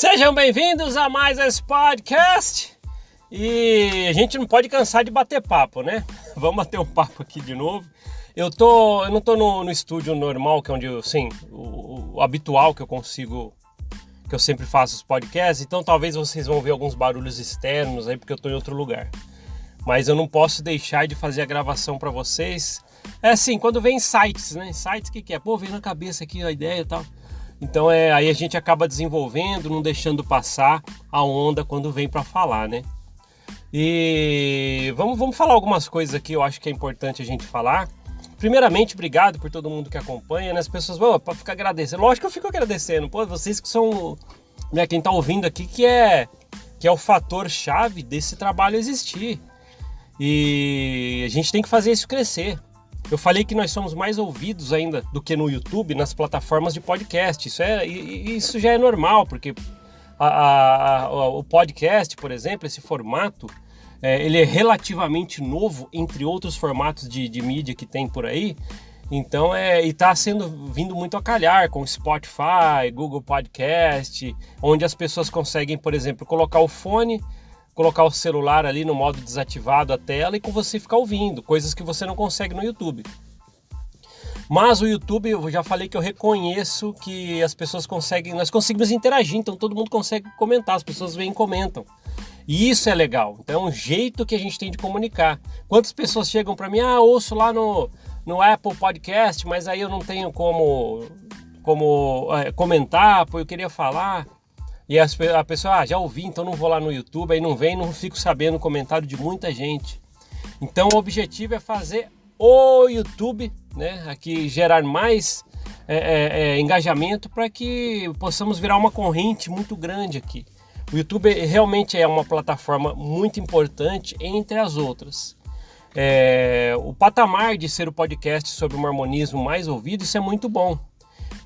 Sejam bem-vindos a mais esse podcast. E a gente não pode cansar de bater papo, né? Vamos bater um papo aqui de novo. Eu não tô no estúdio normal, que é onde o habitual que eu sempre faço os podcasts, então talvez vocês vão ver alguns barulhos externos aí, porque eu tô em outro lugar. Mas eu não posso deixar de fazer a gravação para vocês. É assim, quando vem insights, né? Insights, o que é? Pô, vem na cabeça aqui a ideia e tal. Então aí a gente acaba desenvolvendo, não deixando passar a onda quando vem para falar, né? E vamos falar algumas coisas aqui, eu acho que é importante a gente falar. Primeiramente, obrigado por todo mundo que acompanha, né? As pessoas vão para ficar agradecendo. Lógico que eu fico agradecendo, pô, vocês que são, né, quem tá ouvindo aqui, que é o fator chave desse trabalho existir. E a gente tem que fazer isso crescer. Eu falei que nós somos mais ouvidos ainda do que no YouTube, nas plataformas de podcast. Isso já é normal, porque o podcast, por exemplo, esse formato, ele é relativamente novo entre outros formatos de mídia que tem por aí. Então, e está vindo muito a calhar com Spotify, Google Podcast, onde as pessoas conseguem, por exemplo, colocar o fone, colocar o celular ali no modo desativado a tela e com você ficar ouvindo, coisas que você não consegue no YouTube. Mas o YouTube, eu já falei que eu reconheço que as pessoas nós conseguimos interagir, então todo mundo consegue comentar, as pessoas vêm e comentam. E isso é legal, então é um jeito que a gente tem de comunicar. Quantas pessoas chegam para mim, ouço lá no Apple Podcast, mas aí eu não tenho como comentar, pô, eu queria falar. E a pessoa, já ouvi, então não vou lá no YouTube, aí não fico sabendo o comentário de muita gente. Então o objetivo é fazer o YouTube, né, aqui gerar mais engajamento para que possamos virar uma corrente muito grande aqui. O YouTube realmente é uma plataforma muito importante entre as outras. O patamar de ser o podcast sobre o mormonismo mais ouvido, isso é muito bom.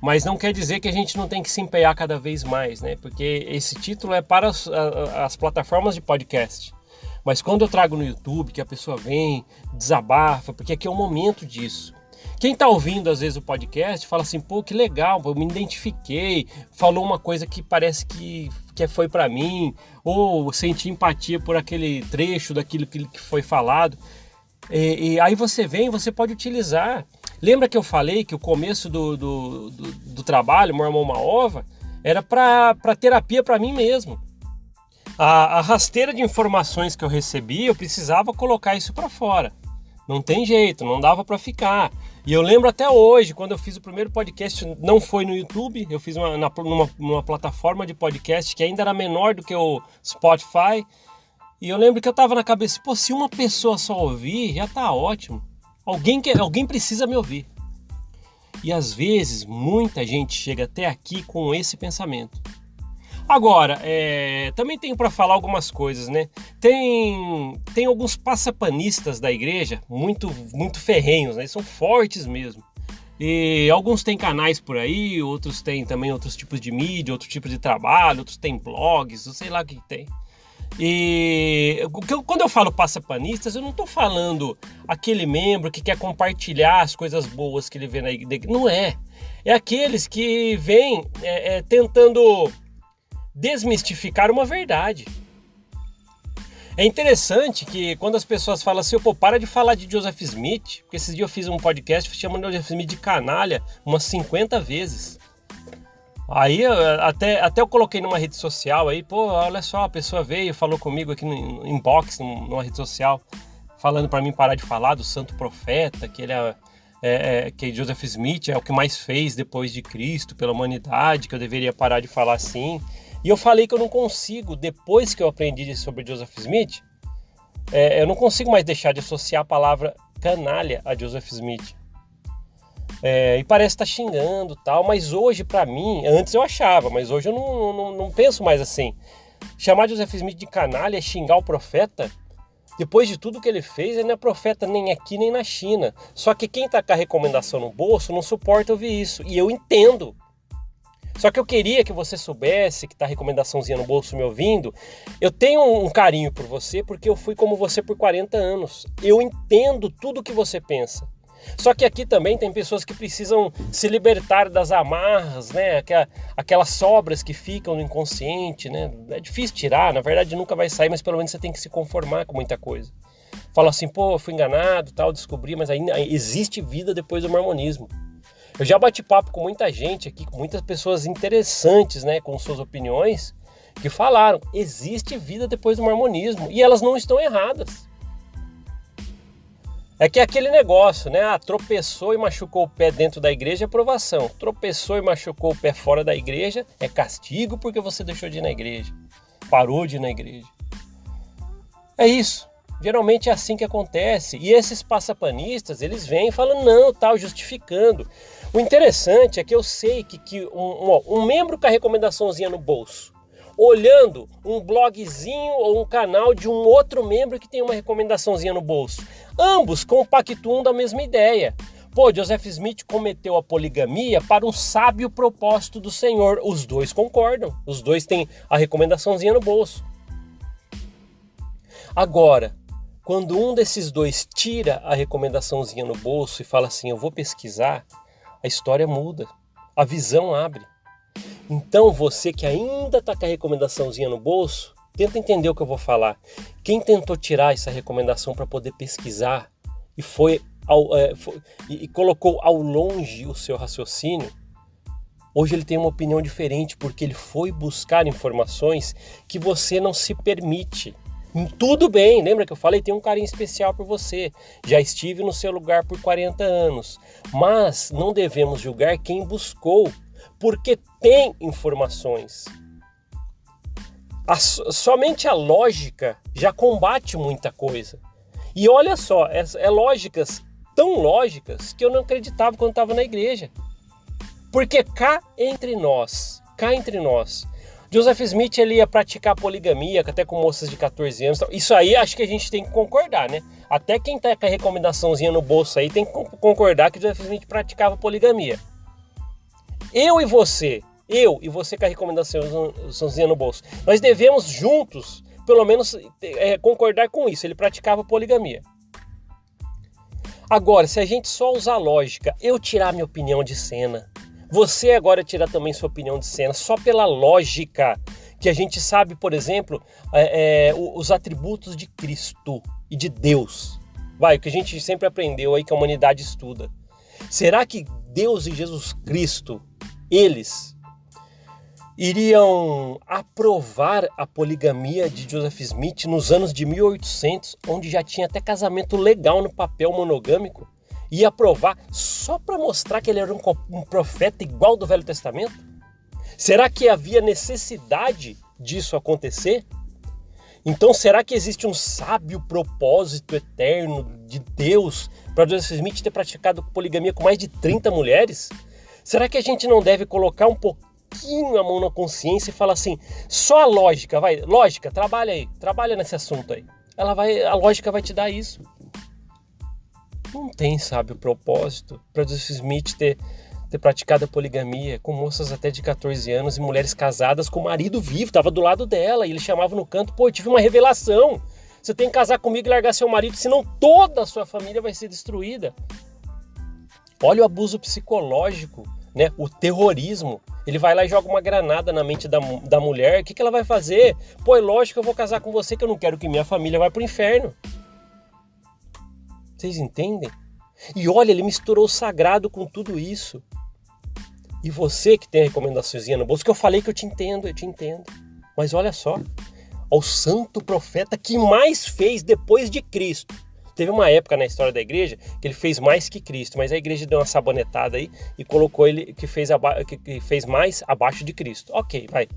Mas não quer dizer que a gente não tem que se empenhar cada vez mais, né? Porque esse título é para as plataformas de podcast. Mas quando eu trago no YouTube, que a pessoa vem, desabafa, porque aqui é o momento disso. Quem está ouvindo às vezes o podcast fala assim, pô, que legal, eu me identifiquei, falou uma coisa que parece que foi para mim, ou senti empatia por aquele trecho daquilo que foi falado. E aí você pode utilizar. Lembra que eu falei que o começo do trabalho, Mormon Uma Ova, era para terapia para mim mesmo. A rasteira de informações que eu recebi, eu precisava colocar isso para fora. Não tem jeito, não dava para ficar. E eu lembro até hoje, quando eu fiz o primeiro podcast, não foi no YouTube, eu fiz numa plataforma de podcast que ainda era menor do que o Spotify. E eu lembro que eu estava na cabeça, pô, se uma pessoa só ouvir, já tá ótimo. Alguém precisa me ouvir. E às vezes, muita gente chega até aqui com esse pensamento. Agora, também tenho para falar algumas coisas, né? Tem alguns passapanistas da igreja, muito, muito ferrenhos, né? São fortes mesmo. E alguns têm canais por aí, outros têm também outros tipos de mídia, outros tipos de trabalho, outros têm blogs, eu sei lá o que tem. E quando eu falo passapanistas, eu não estou falando aquele membro que quer compartilhar as coisas boas que ele vê na igreja. Não é. É aqueles que vêm tentando desmistificar uma verdade. É interessante que quando as pessoas falam assim, pô, para de falar de Joseph Smith, porque esses dias eu fiz um podcast chamando Joseph Smith de canalha umas 50 vezes. Aí até eu coloquei numa rede social aí, pô, olha só, a pessoa veio e falou comigo aqui no inbox, numa rede social, falando para mim parar de falar do santo profeta, que ele que Joseph Smith é o que mais fez depois de Cristo pela humanidade, que eu deveria parar de falar assim. E eu falei que eu não consigo, depois que eu aprendi sobre Joseph Smith, eu não consigo mais deixar de associar a palavra canalha a Joseph Smith. E parece estar xingando e tal, mas hoje pra mim, antes eu achava, mas hoje eu não penso mais assim. Chamar Joseph Smith de canalha é xingar o profeta? Depois de tudo que ele fez, ele não é profeta nem aqui nem na China. Só que quem tá com a recomendação no bolso não suporta ouvir isso, e eu entendo. Só que eu queria que você soubesse que tá a recomendaçãozinha no bolso me ouvindo. Eu tenho um carinho por você porque eu fui como você por 40 anos. Eu entendo tudo que você pensa. Só que aqui também tem pessoas que precisam se libertar das amarras, né? Aquelas sobras que ficam no inconsciente, né? É difícil tirar, na verdade nunca vai sair, mas pelo menos você tem que se conformar com muita coisa. Fala assim, pô, fui enganado, tal, descobri, mas ainda existe vida depois do mormonismo. Eu já bati papo com muita gente aqui, com muitas pessoas interessantes, né, com suas opiniões, que falaram, existe vida depois do mormonismo, e elas não estão erradas. É que é aquele negócio, né, tropeçou e machucou o pé dentro da igreja é aprovação, tropeçou e machucou o pé fora da igreja é castigo porque você deixou de ir na igreja, parou de ir na igreja. É isso. Geralmente é assim que acontece. E esses passapanistas, eles vêm e falam, não, tal, justificando. O interessante é que eu sei que um membro com a recomendaçãozinha no bolso, olhando um blogzinho ou um canal de um outro membro que tem uma recomendaçãozinha no bolso, ambos compactuam da mesma ideia. Pô, Joseph Smith cometeu a poligamia para um sábio propósito do Senhor. Os dois concordam, os dois têm a recomendaçãozinha no bolso. Agora, quando um desses dois tira a recomendaçãozinha no bolso e fala assim, eu vou pesquisar, a história muda, a visão abre. Então você que ainda está com a recomendaçãozinha no bolso, tenta entender o que eu vou falar. Quem tentou tirar essa recomendação para poder pesquisar e colocou ao longe o seu raciocínio, hoje ele tem uma opinião diferente porque ele foi buscar informações que você não se permite. Tudo bem, lembra que eu falei, tem um carinho especial por você, já estive no seu lugar por 40 anos, mas não devemos julgar quem buscou, porque tem informações. Somente a lógica já combate muita coisa. E olha só, é lógicas, tão lógicas, que eu não acreditava quando estava na igreja. Porque cá entre nós, Joseph Smith ele ia praticar poligamia, até com moças de 14 anos. Isso aí acho que a gente tem que concordar, né? Até quem tá com a recomendaçãozinha no bolso aí tem que concordar que Joseph Smith praticava poligamia. Eu e você com a recomendaçãozinha no bolso, nós devemos juntos, pelo menos, concordar com isso. Ele praticava poligamia. Agora, se a gente só usar lógica, eu tirar minha opinião de cena, você agora tirar também sua opinião de cena, só pela lógica que a gente sabe, por exemplo, os atributos de Cristo e de Deus. O que a gente sempre aprendeu aí que a humanidade estuda. Será que Deus e Jesus Cristo, eles iriam aprovar a poligamia de Joseph Smith nos anos de 1800, onde já tinha até casamento legal no papel monogâmico? Ia aprovar só para mostrar que ele era um profeta igual do Velho Testamento? Será que havia necessidade disso acontecer? Então será que existe um sábio propósito eterno de Deus para Joseph Smith ter praticado poligamia com mais de 30 mulheres? Será que a gente não deve colocar um pouquinho a mão na consciência e falar assim, só a lógica, lógica, trabalha nesse assunto aí. A lógica vai te dar isso. Não tem, sabe, o propósito para Joseph Smith ter praticado a poligamia com moças até de 14 anos e mulheres casadas com o marido vivo, estava do lado dela, e ele chamava no canto, pô, eu tive uma revelação, você tem que casar comigo e largar seu marido, senão toda a sua família vai ser destruída. Olha o abuso psicológico, né? O terrorismo. Ele vai lá e joga uma granada na mente da mulher, o que ela vai fazer? Pô, é lógico que eu vou casar com você, que eu não quero que minha família vá pro inferno. Vocês entendem? E olha, ele misturou o sagrado com tudo isso. E você que tem a recomendaçãozinha no bolso, que eu falei que eu te entendo. Mas olha só, ao santo profeta que mais fez depois de Cristo. Teve uma época na história da igreja que ele fez mais que Cristo, mas a igreja deu uma sabonetada aí e colocou ele que fez mais abaixo de Cristo. Ok, vai.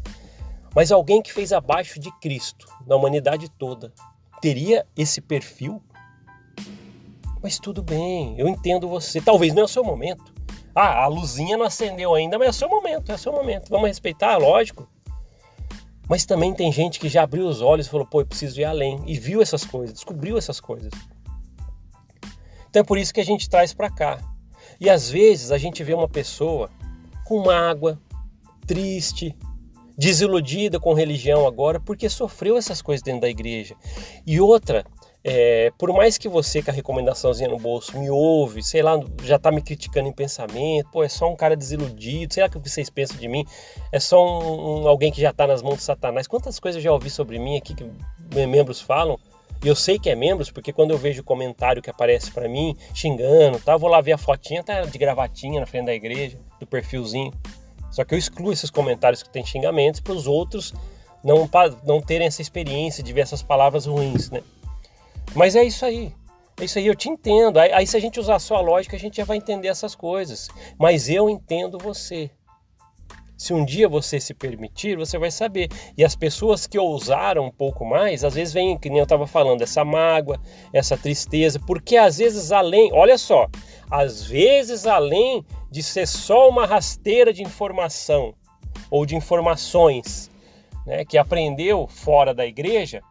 Mas alguém que fez abaixo de Cristo, na humanidade toda, teria esse perfil? Mas tudo bem, eu entendo você. Talvez não é o seu momento. A luzinha não acendeu ainda, mas é o seu momento. Vamos respeitar, lógico. Mas também tem gente que já abriu os olhos e falou, pô, eu preciso ir além. E viu essas coisas, descobriu essas coisas. Então é por isso que a gente traz para cá. E às vezes a gente vê uma pessoa com mágoa, triste, desiludida com religião agora, porque sofreu essas coisas dentro da igreja. E outra, por mais que você com a recomendaçãozinha no bolso me ouve, sei lá, já tá me criticando em pensamento, pô, é só um cara desiludido, sei lá o que vocês pensam de mim, é só alguém que já tá nas mãos de Satanás. Quantas coisas eu já ouvi sobre mim aqui que membros falam, e eu sei que é membros, porque quando eu vejo o comentário que aparece pra mim, xingando, tá, eu vou lá ver a fotinha, tá de gravatinha na frente da igreja, do perfilzinho. Só que eu excluo esses comentários que tem xingamentos para os outros não terem essa experiência de ver essas palavras ruins, né? Mas é isso aí, eu te entendo. Aí se a gente usar só a lógica, a gente já vai entender essas coisas. Mas eu entendo você. Se um dia você se permitir, você vai saber. E as pessoas que ousaram um pouco mais, às vezes vem, que nem eu estava falando, essa mágoa, essa tristeza, porque às vezes além, olha só, às vezes além de ser só uma rasteira de informação ou de informações, né, que aprendeu fora da igreja,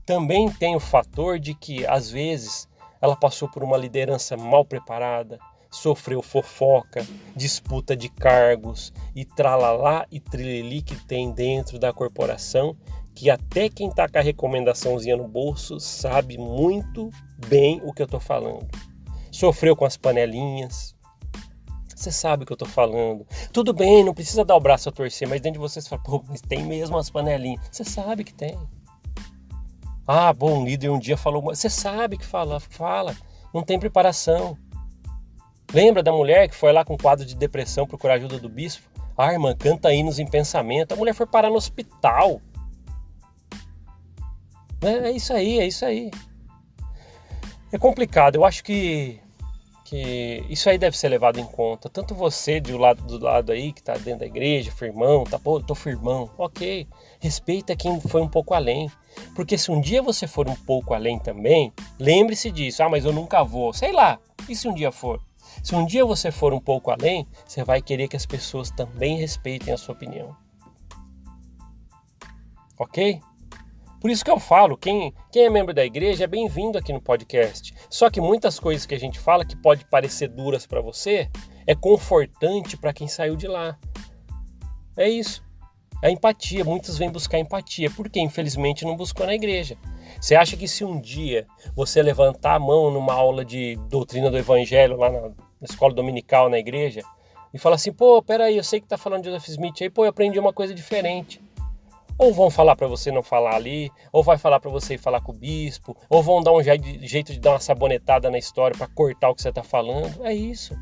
também tem o fator de que, às vezes, ela passou por uma liderança mal preparada, sofreu fofoca, disputa de cargos e tralalá e trilili que tem dentro da corporação, que até quem está com a recomendaçãozinha no bolso sabe muito bem o que eu estou falando. Sofreu com as panelinhas. Você sabe o que eu estou falando. Tudo bem, não precisa dar o braço a torcer, mas dentro de você fala, pô, mas tem mesmo as panelinhas. Você sabe que tem. Ah, bom, um líder um dia falou, você sabe que fala, não tem preparação. Lembra da mulher que foi lá com quadro de depressão procurar ajuda do bispo? Ah, irmã, canta hinos em pensamento. A mulher foi parar no hospital. É isso aí. É complicado, eu acho que isso aí deve ser levado em conta. Tanto você do lado aí, que tá dentro da igreja, firmão, tá, pô, eu tô firmão. Ok, respeita quem foi um pouco além. Porque se um dia você for um pouco além também, lembre-se disso. Ah, mas eu nunca vou. Sei lá, e se um dia for? Se um dia você for um pouco além, você vai querer que as pessoas também respeitem a sua opinião. Ok? Por isso que eu falo, quem é membro da igreja é bem-vindo aqui no podcast. Só que muitas coisas que a gente fala que pode parecer duras para você, é confortante para quem saiu de lá. É isso. A empatia, muitos vêm buscar empatia, porque infelizmente não buscou na igreja. Você acha que se um dia você levantar a mão numa aula de doutrina do evangelho lá na escola dominical na igreja e falar assim, pô, peraí, eu sei que tá falando de Joseph Smith aí, pô, eu aprendi uma coisa diferente. Ou vão falar para você não falar ali, ou vai falar para você ir falar com o bispo, ou vão dar um jeito de dar uma sabonetada na história para cortar o que você está falando. É isso.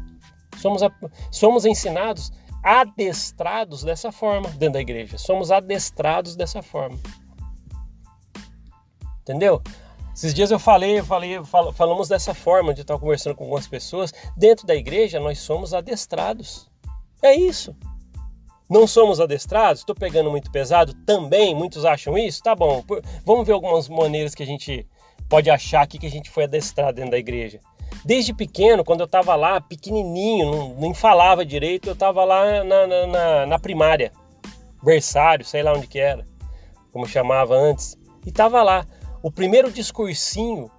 Somos ensinados, adestrados dessa forma dentro da igreja. Somos adestrados dessa forma. Entendeu? Esses dias falamos dessa forma, de estar conversando com algumas pessoas. Dentro da igreja, nós somos adestrados. É isso. Não somos adestrados? Estou pegando muito pesado? Também, muitos acham isso? Tá bom, vamos ver algumas maneiras que a gente pode achar aqui que a gente foi adestrado dentro da igreja. Desde pequeno, quando eu estava lá, pequenininho, nem falava direito, eu estava lá na primária, berçário, sei lá onde que era, como chamava antes, e estava lá. O primeiro discursinho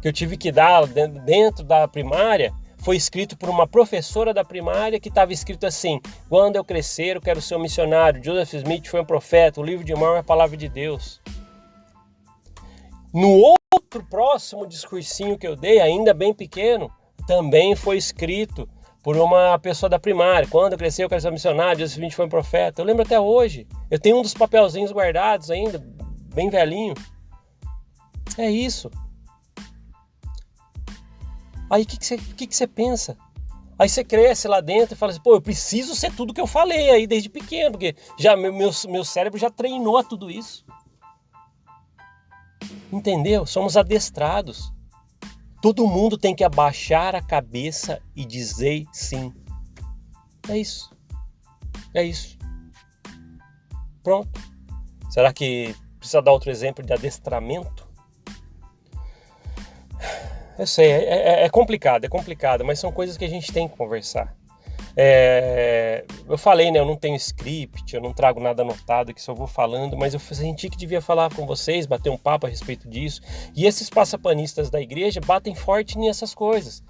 que eu tive que dar dentro da primária foi escrito por uma professora da primária, que estava escrito assim: quando eu crescer eu quero ser um missionário, Joseph Smith foi um profeta, o livro de Mórmon é a palavra de Deus. No outro próximo discursinho que eu dei, ainda bem pequeno, também foi escrito por uma pessoa da primária: quando eu crescer eu quero ser um missionário, Joseph Smith foi um profeta. Eu lembro até hoje, eu tenho um dos papelzinhos guardados ainda, bem velhinho. É isso. Aí o que você pensa? Aí você cresce lá dentro e fala assim, pô, eu preciso ser tudo que eu falei aí desde pequeno, porque já meu cérebro já treinou a tudo isso. Entendeu? Somos adestrados. Todo mundo tem que abaixar a cabeça e dizer sim. É isso. É isso. Pronto. Será que precisa dar outro exemplo de adestramento? Eu sei, é complicado, mas são coisas que a gente tem que conversar. Eu falei, né, eu não tenho script, eu não trago nada anotado, que só vou falando, mas eu senti que devia falar com vocês, bater um papo a respeito disso. E esses passapanistas da igreja batem forte nessas coisas.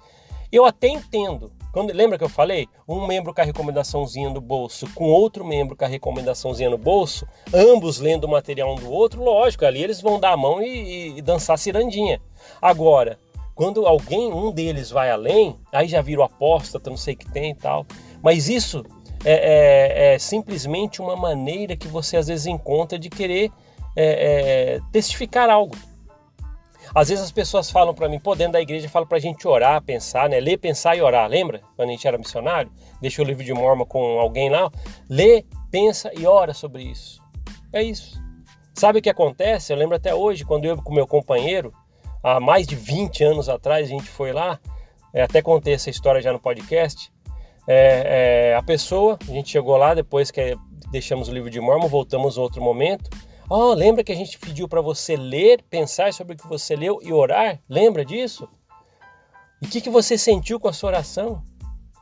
Eu até entendo Lembra que eu falei? Um membro com a recomendaçãozinha no bolso, com outro membro com a recomendaçãozinha no bolso, ambos lendo o material um do outro, lógico, ali eles vão dar a mão e dançar cirandinha. Agora, quando um deles vai além, aí já vira o apóstata, não sei o que tem e tal. Mas isso é simplesmente uma maneira que você às vezes encontra de querer testificar algo. Às vezes as pessoas falam para mim, dentro da igreja falam pra gente orar, pensar, né? Ler, pensar e orar, lembra? Quando a gente era missionário, deixou o livro de Mormon com alguém lá, lê, pensa e ora sobre isso. É isso. Sabe o que acontece? Eu lembro até hoje, quando eu com meu companheiro, há mais de 20 anos atrás, a gente foi lá, até contei essa história já no podcast, a gente chegou lá, depois que deixamos o livro de Mormon, voltamos outro momento. Lembra que a gente pediu para você ler, pensar sobre o que você leu e orar? Lembra disso? E o que você sentiu com a sua oração?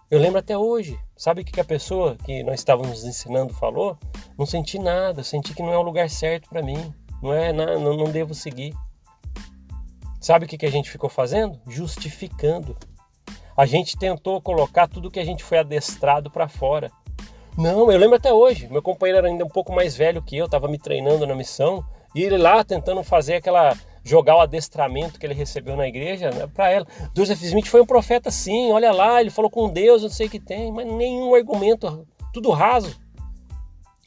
Eu lembro até hoje. Sabe o que a pessoa que nós estávamos ensinando falou? Não senti nada, senti que não é o lugar certo para mim. Não devo seguir. Sabe o que a gente ficou fazendo? Justificando. A gente tentou colocar tudo que a gente foi adestrado para fora. Não, eu lembro até hoje, meu companheiro era ainda um pouco mais velho que eu, estava me treinando na missão, e ele lá tentando jogar o adestramento que ele recebeu na igreja, né, para ela. Joseph Smith foi um profeta sim, olha lá, ele falou com Deus, não sei o que tem, mas nenhum argumento, tudo raso.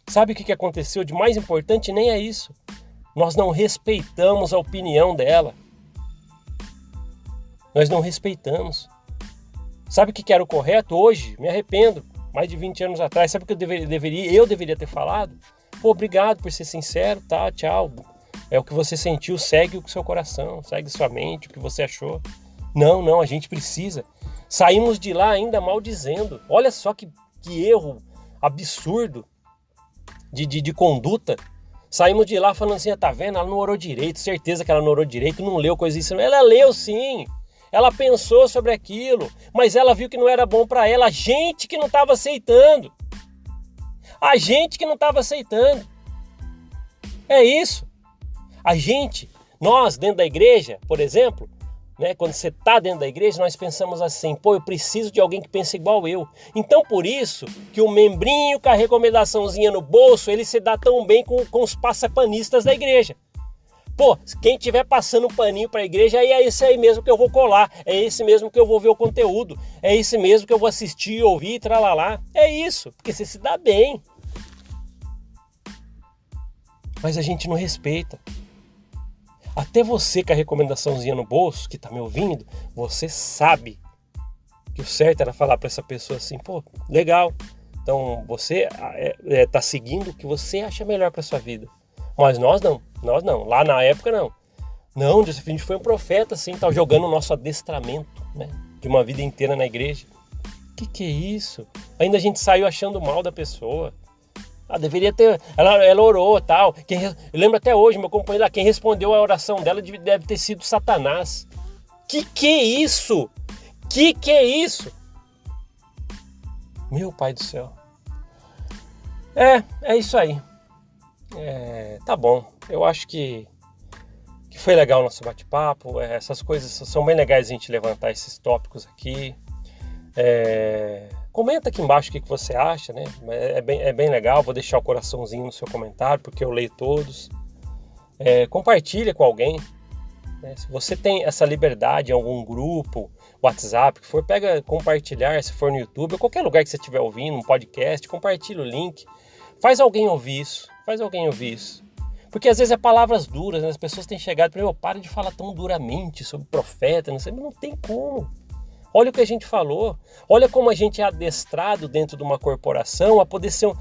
Sabe o que aconteceu de mais importante? Nem é isso. Nós não respeitamos a opinião dela. Nós não respeitamos. Sabe o que era o correto? Hoje, me arrependo. Mais de 20 anos atrás, sabe o que eu deveria ter falado? Obrigado por ser sincero, tá, tchau. É o que você sentiu, segue o seu coração, segue sua mente, o que você achou. Não, a gente precisa. Saímos de lá ainda maldizendo. Olha só que erro absurdo de conduta. Saímos de lá falando assim, tá vendo? Ela não orou direito, certeza que ela não orou direito, não leu coisa isso. Ela leu sim. Ela pensou sobre aquilo, mas ela viu que não era bom para ela. A gente que não estava aceitando. A gente que não estava aceitando. É isso. Nós dentro da igreja, por exemplo, né, quando você está dentro da igreja, nós pensamos assim, eu preciso de alguém que pense igual eu. Então por isso que o membrinho com a recomendaçãozinha no bolso, ele se dá tão bem com os passapanistas da igreja. Quem estiver passando um paninho para a igreja, aí é esse aí mesmo que eu vou colar, é esse mesmo que eu vou ver o conteúdo, é esse mesmo que eu vou assistir, ouvir, tralalá. É isso, porque você se dá bem. Mas a gente não respeita. Até você com a recomendaçãozinha no bolso, que está me ouvindo, você sabe que o certo era falar para essa pessoa assim, legal, então você está seguindo o que você acha melhor para sua vida. Mas nós não, lá na época não. Não, Joseph, a gente foi um profeta assim, tá jogando o nosso adestramento, né, de uma vida inteira na igreja. Que é isso? Ainda a gente saiu achando mal da pessoa. Deveria ter, ela orou e tal. Eu lembro até hoje, meu companheiro lá, quem respondeu a oração dela deve ter sido Satanás. Que é isso? Que é isso? Meu pai do céu. É isso aí. Tá bom, eu acho que foi legal o nosso bate-papo. Essas coisas são bem legais a gente levantar esses tópicos aqui. Comenta aqui embaixo o que você acha, né? É bem legal, vou deixar o coraçãozinho no seu comentário, porque eu leio todos. Compartilha com alguém, né? Se você tem essa liberdade em algum grupo, WhatsApp, que for, pega compartilhar, se for no YouTube, ou qualquer lugar que você estiver ouvindo, um podcast, compartilha o link. Faz alguém ouvir isso. Porque às vezes é palavras duras, né? As pessoas têm chegado para mim, para de falar tão duramente sobre o profeta, não sei, mas não tem como. Olha o que a gente falou, olha como a gente é adestrado dentro de uma corporação a poder ser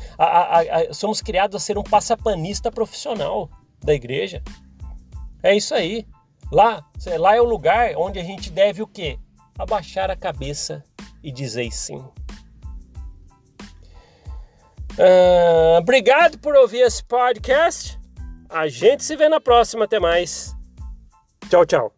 somos criados a ser um passapanista profissional da igreja. É isso aí. Lá é o lugar onde a gente deve o quê? Abaixar a cabeça e dizer sim. Obrigado por ouvir esse podcast. A gente se vê na próxima. Até mais. Tchau, tchau.